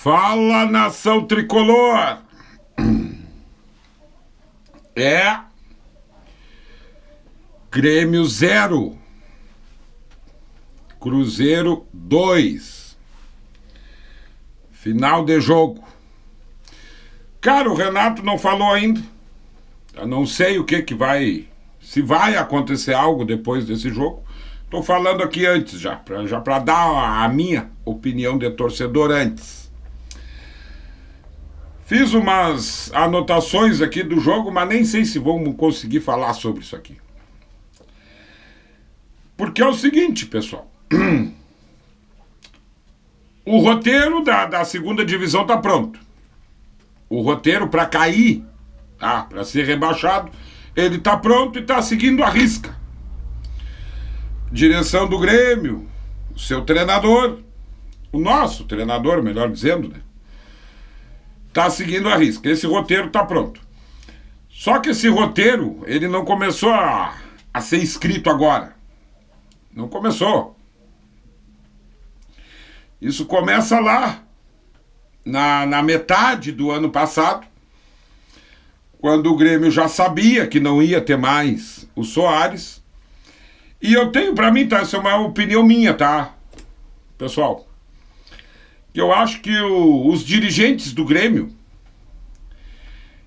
Fala, nação tricolor! Grêmio 0, Cruzeiro 2. Final de jogo. Cara, o Renato não falou ainda. Eu não sei o que vai... Se vai acontecer algo depois desse jogo. Tô falando aqui antes já para dar a minha opinião de torcedor antes. Fiz umas anotações aqui do jogo, mas nem sei se vamos conseguir falar sobre isso aqui. Porque é o seguinte, pessoal. O roteiro da segunda divisão tá pronto. O roteiro para cair, para ser rebaixado, ele tá pronto e tá seguindo a risca. Direção do Grêmio, o seu treinador, o nosso treinador, melhor dizendo, né? Tá seguindo a risca. Esse roteiro tá pronto. Só que esse roteiro, ele não começou a ser escrito agora. Não começou. Isso começa lá, na metade do ano passado, quando o Grêmio já sabia que não ia ter mais o Soares. E eu tenho pra mim, tá? Essa é uma opinião minha, tá? Pessoal, eu acho que os dirigentes do Grêmio,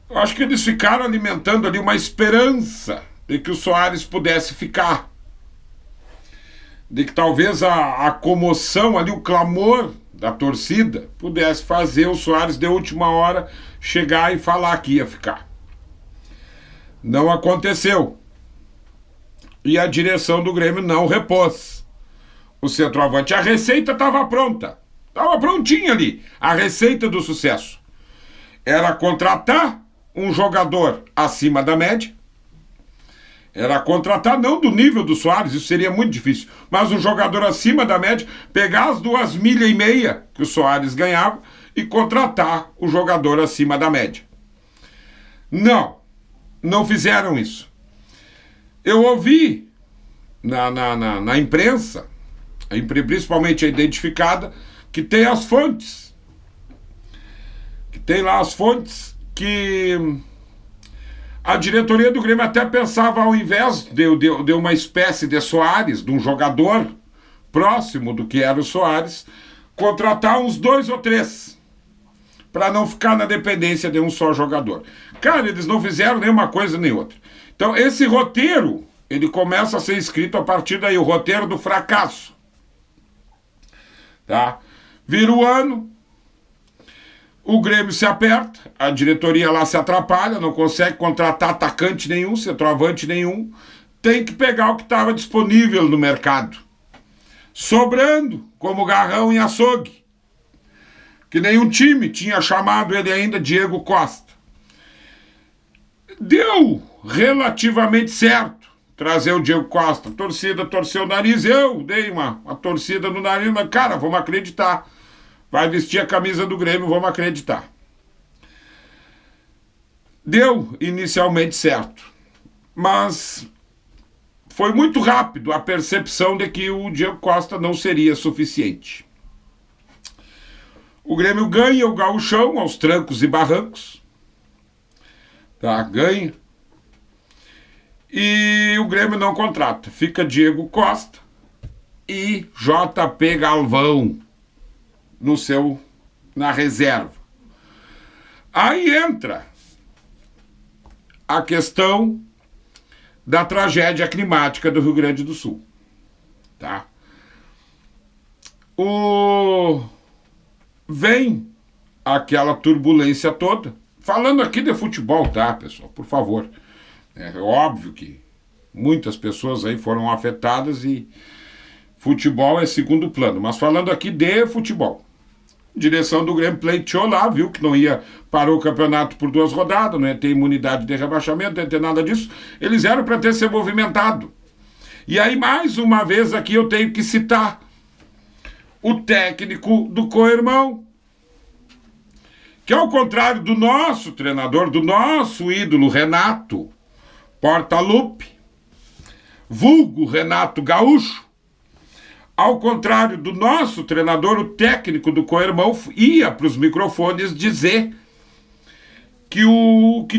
eu acho que eles ficaram alimentando ali uma esperança de que o Soares pudesse ficar. De que talvez a comoção ali, o clamor da torcida, pudesse fazer o Soares de última hora chegar e falar que ia ficar. Não aconteceu. E a direção do Grêmio não repôs o centroavante. A receita estava pronta. Estava prontinha ali. A receita do sucesso era contratar um jogador acima da média. Era contratar, não do nível do Soares, isso seria muito difícil, mas um jogador acima da média, pegar as 2,5 milhas que o Soares ganhava e contratar o jogador acima da média. Não fizeram isso. Eu ouvi na imprensa, principalmente a identificada, que tem as fontes. Que tem lá as fontes que a diretoria do Grêmio até pensava, ao invés de uma espécie de Soares, de um jogador próximo do que era o Soares, contratar uns 2 ou 3, para não ficar na dependência de um só jogador. Cara, eles não fizeram nem uma coisa nem outra. Então, esse roteiro, ele começa a ser escrito a partir daí, o roteiro do fracasso. Tá? Vira o ano, o Grêmio se aperta, a diretoria lá se atrapalha, não consegue contratar atacante nenhum, centroavante nenhum, tem que pegar o que estava disponível no mercado. Sobrando, como garrão em açougue. Que nenhum time tinha chamado ele ainda, Diego Costa. Deu relativamente certo trazer o Diego Costa. A torcida torceu o nariz, eu dei uma torcida no nariz, mas cara, vamos acreditar. Vai vestir a camisa do Grêmio, vamos acreditar. Deu inicialmente certo, mas foi muito rápido a percepção de que o Diego Costa não seria suficiente. O Grêmio ganha o Gauchão aos trancos e barrancos. Tá, ganha. E o Grêmio não contrata. Fica Diego Costa e JP Galvão na reserva. Aí entra a questão da tragédia climática do Rio Grande do Sul. Tá? Vem aquela turbulência toda. Falando aqui de futebol, tá, pessoal? Por favor. É óbvio que muitas pessoas aí foram afetadas e futebol é segundo plano. Mas falando aqui de futebol. Direção do Grêmio pleiteou lá, viu que não ia parar o campeonato por 2 rodadas, não ia ter imunidade de rebaixamento, não ia ter nada disso. Eles eram para ter se movimentado. E aí, mais uma vez aqui, eu tenho que citar o técnico do co-irmão, que ao contrário do nosso treinador, do nosso ídolo Renato Portaluppi, vulgo Renato Gaúcho, Ao contrário do nosso treinador, o técnico do co-irmão ia para os microfones dizer que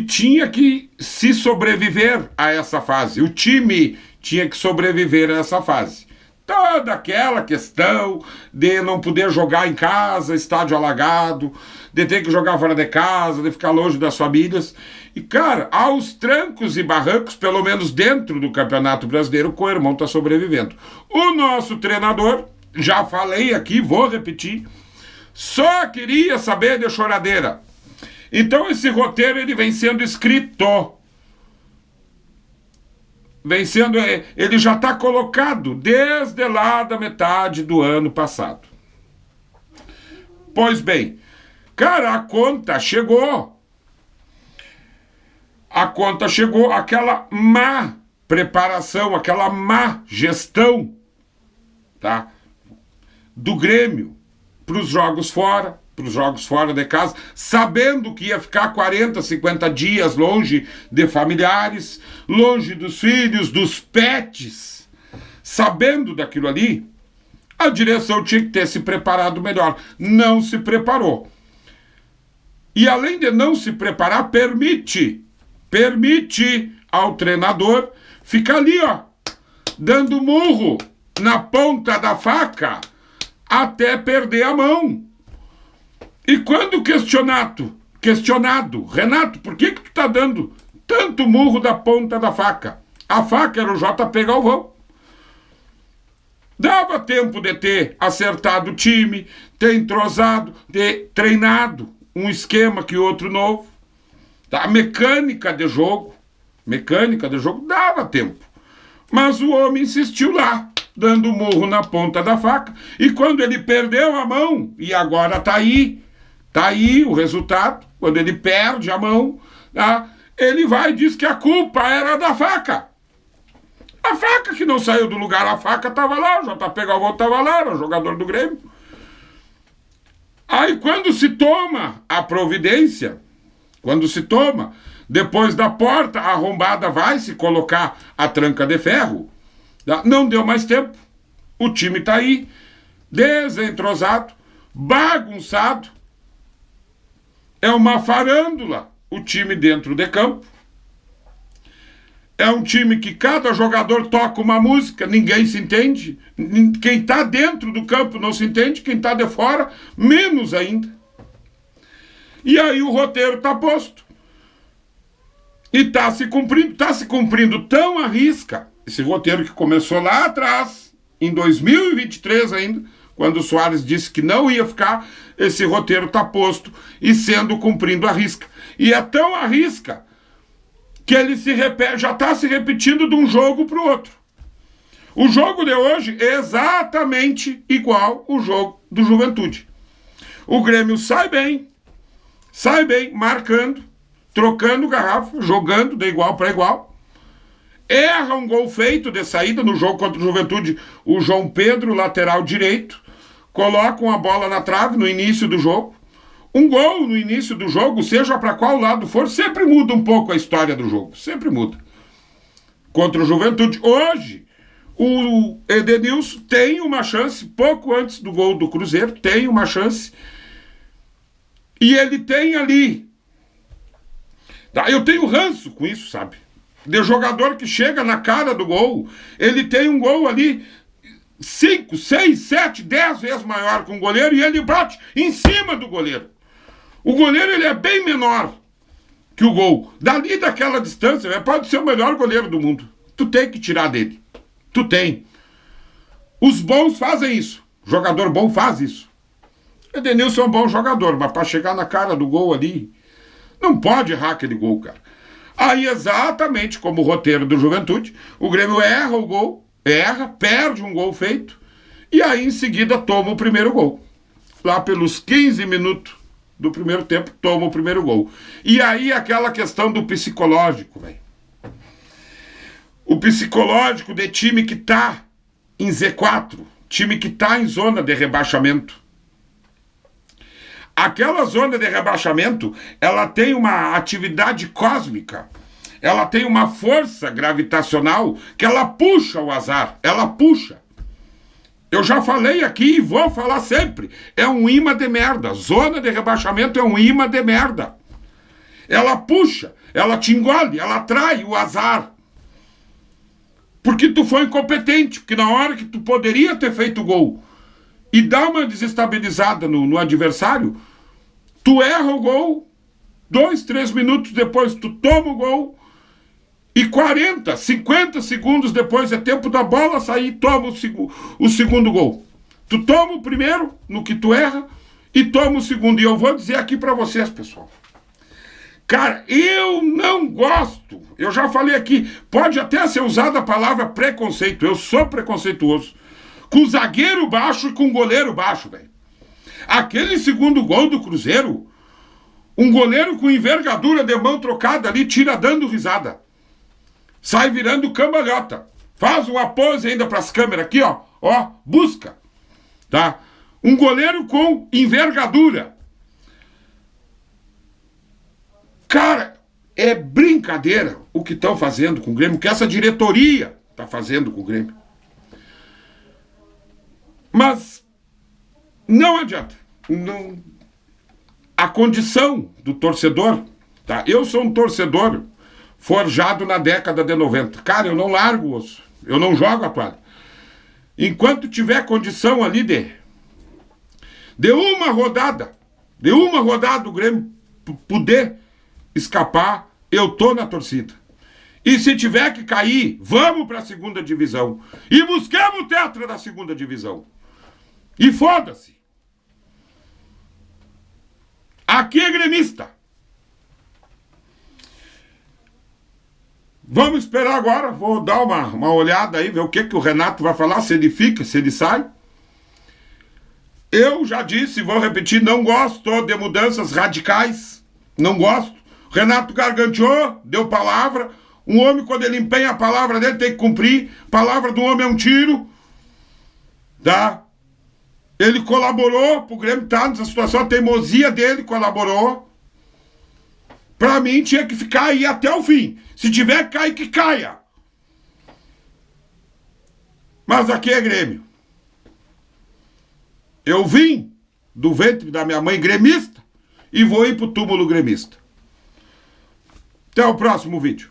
tinha que se sobreviver a essa fase. O time tinha que sobreviver a essa fase. Toda aquela questão de não poder jogar em casa, estádio alagado, de ter que jogar fora de casa, de ficar longe das famílias. E, cara, aos trancos e barrancos, pelo menos dentro do Campeonato Brasileiro, o co-irmão está sobrevivendo. O nosso treinador, já falei aqui, vou repetir, só queria saber de choradeira. Então esse roteiro ele vem sendo escrito. Ele já está colocado desde lá da metade do ano passado. Pois bem, cara, a conta chegou. Aquela má preparação, aquela má gestão, tá? Do Grêmio para os jogos fora de casa, sabendo que ia ficar 40, 50 dias longe de familiares, longe dos filhos, dos pets, sabendo daquilo ali, a direção tinha que ter se preparado melhor. Não se preparou. E além de não se preparar, permite ao treinador ficar ali, ó, dando murro na ponta da faca até perder a mão. E quando questionado, Renato, por que tu tá dando tanto murro da ponta da faca? A faca era o JP Galvão. Dava tempo de ter acertado o time, ter entrosado, ter treinado um esquema que outro novo. A mecânica de jogo, dava tempo. Mas o homem insistiu lá, dando murro na ponta da faca. E quando ele perdeu a mão, e agora tá aí o resultado, quando ele perde a mão, tá? Ele vai e diz que a culpa era da faca. A faca que não saiu do lugar, a faca estava lá, o JP Galvão estava lá, era o jogador do Grêmio. Aí quando se toma a providência, depois da porta arrombada vai se colocar a tranca de ferro, tá? Não deu mais tempo. O time está aí, desentrosado, bagunçado. É uma farândula o time dentro de campo. É um time que cada jogador toca uma música, ninguém se entende. Quem está dentro do campo não se entende, quem está de fora, menos ainda. E aí o roteiro está posto. E está se cumprindo tão à risca. Esse roteiro que começou lá atrás, em 2023 ainda, quando o Soares disse que não ia ficar, esse roteiro está posto e sendo cumprido à risca. E é tão à risca que ele já está se repetindo de um jogo para o outro. O jogo de hoje é exatamente igual o jogo do Juventude. O Grêmio sai bem, marcando, trocando garrafa, jogando de igual para igual. Erra um gol feito de saída no jogo contra o Juventude. O João Pedro, lateral direito, coloca uma bola na trave no início do jogo. Um gol no início do jogo, seja para qual lado for, sempre muda um pouco a história do jogo. Sempre muda. Contra o Juventude. Hoje, o Edenilson tem uma chance, pouco antes do gol do Cruzeiro, tem uma chance. E ele tem ali. Eu tenho ranço com isso, sabe? De jogador que chega na cara do gol, ele tem um gol ali 5, 6, 7, 10 vezes maior que um goleiro e ele bate em cima do goleiro. O goleiro ele é bem menor que o gol. Dali daquela distância, pode ser o melhor goleiro do mundo. Tu tem que tirar dele. Tu tem. Os bons fazem isso. O jogador bom faz isso. Edenilson é um bom jogador, mas para chegar na cara do gol ali, não pode errar aquele gol, cara. Aí, exatamente como o roteiro do Juventude, o Grêmio erra o gol, perde um gol feito, e aí em seguida toma o primeiro gol. Lá pelos 15 minutos do primeiro tempo, toma o primeiro gol. E aí aquela questão do psicológico, velho. O psicológico de time que tá em Z4, time que tá em zona de rebaixamento. Aquela zona de rebaixamento, ela tem uma atividade cósmica, ela tem uma força gravitacional que ela puxa o azar, ela puxa. Eu já falei aqui e vou falar sempre. É um imã de merda. Zona de rebaixamento é um imã de merda. Ela puxa, ela te engole, ela atrai o azar. Porque tu foi incompetente. Porque na hora que tu poderia ter feito gol e dar uma desestabilizada no adversário, tu erra o gol, 2, 3 minutos depois tu toma o gol, e 40, 50 segundos depois é tempo da bola sair e toma o segundo gol. Tu toma o primeiro, no que tu erra, e toma o segundo. E eu vou dizer aqui pra vocês, pessoal. Cara, eu não gosto. Eu já falei aqui, pode até ser usada a palavra preconceito. Eu sou preconceituoso. Com zagueiro baixo e com goleiro baixo, velho. Aquele segundo gol do Cruzeiro, um goleiro com envergadura de mão trocada ali, tira dando risada. Sai virando cambalhota. Faz uma pose ainda pras câmeras aqui, ó. Ó, busca. Tá? Um goleiro com envergadura. Cara, é brincadeira o que estão fazendo com o Grêmio, o que essa diretoria está fazendo com o Grêmio. Mas não adianta. Não, a condição do torcedor, tá? Eu sou um torcedor forjado na década de 90. Cara, eu não largo o osso. Eu não jogo a toalha. Enquanto tiver condição ali de uma rodada o Grêmio poder escapar, eu tô na torcida. E se tiver que cair, vamos para a segunda divisão. E busquemos o tetra da segunda divisão. E foda-se. Aqui é gremista. Vamos esperar agora. Vou dar uma olhada aí, ver o que o Renato vai falar, se ele fica, se ele sai. Eu já disse, vou repetir, não gosto de mudanças radicais. Não gosto. Renato garganteou, deu palavra. Um homem, quando ele empenha a palavra dele, tem que cumprir. Palavra do homem é um tiro. Tá? Ele colaborou pro Grêmio estar nessa situação. A teimosia dele colaborou. Pra mim, tinha que ficar aí até o fim. Se tiver que cair, que caia. Mas aqui é Grêmio. Eu vim do ventre da minha mãe gremista e vou ir pro túmulo gremista. Até o próximo vídeo.